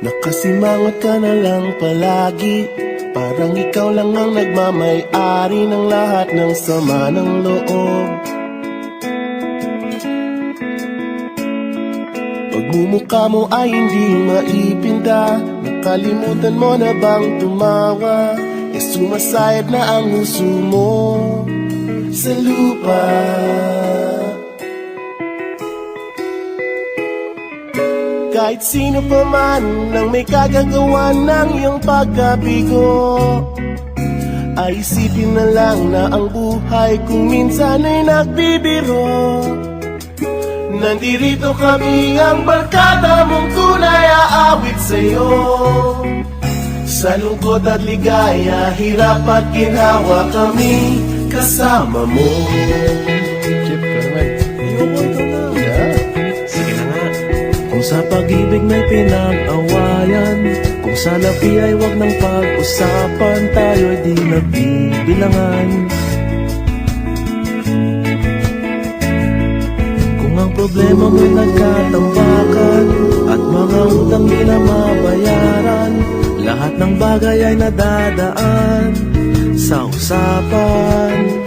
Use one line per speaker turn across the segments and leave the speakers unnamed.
Nakasimangot ka na lang palagi, parang ikaw lang ang nagmamay-ari ng lahat ng sama ng loob. Pagmumukha mo ay hindi maipinda, nakalimutan mo na bang tumawa? E sumasayad na ang huso mo sa lupa. Kahit sino pa man ang may kagagawa ng iyong pagkabigo, ay isipin na lang na ang buhay kung minsan ay nagbibiro. Nandirito kami ang barkada mong tunay aawit sa'yo. Sa lungkot at ligaya, hirap at ginhawa kami kasama mo. Chip ka naman. Ayoko, ikaw na. Yeah. Sige na nga. Kung sa pag-ibig may pinag-awayan, kung sa labi ay wag nang pag-usapan, tayo'y di nagbibilangan. Kung ang problema mo'y nagkatambakan at mga utang di na mabayaran, lahat ng bagay ay nadadaan sa usapan.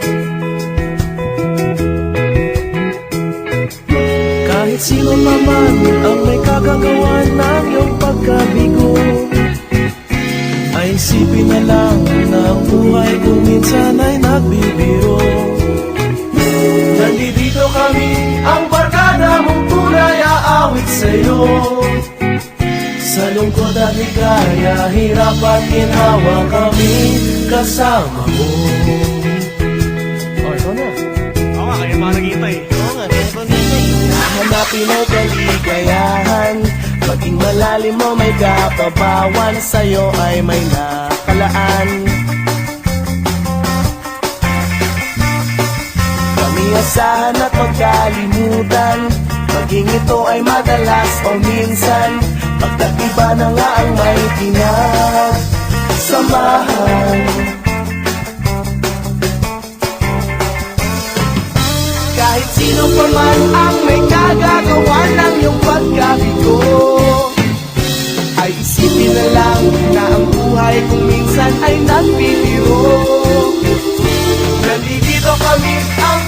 Kahit sino naman ang may kagagawa ng iyong pagkabigo, ay isipin na lang na ang buhay kung minsan ay nagbibiro. Nandito kami, ang barkada mong tunay aawit sa'yo. Sa lungkot at ligaya, hirap at ginhawa kami kasama mo. Oh, ikaw na.
Oo nga, kaya mga naghihintay.
Oo nga, kaya pa nito. Hanapin ang kaligayahan, maging malalim mo may kapabawan, sa'yo ay may nakalaan. Kamiyasahan at magkalimutan, maging ito ay madalas o minsan, pagkatiba na nga ang may pinagsamahan. Kahit sino pa man ang may kagagawa ng iyong pagkabigo, ay isipin na lang na ang buhay kung minsan ay nagbibiro. Nandito kami, ang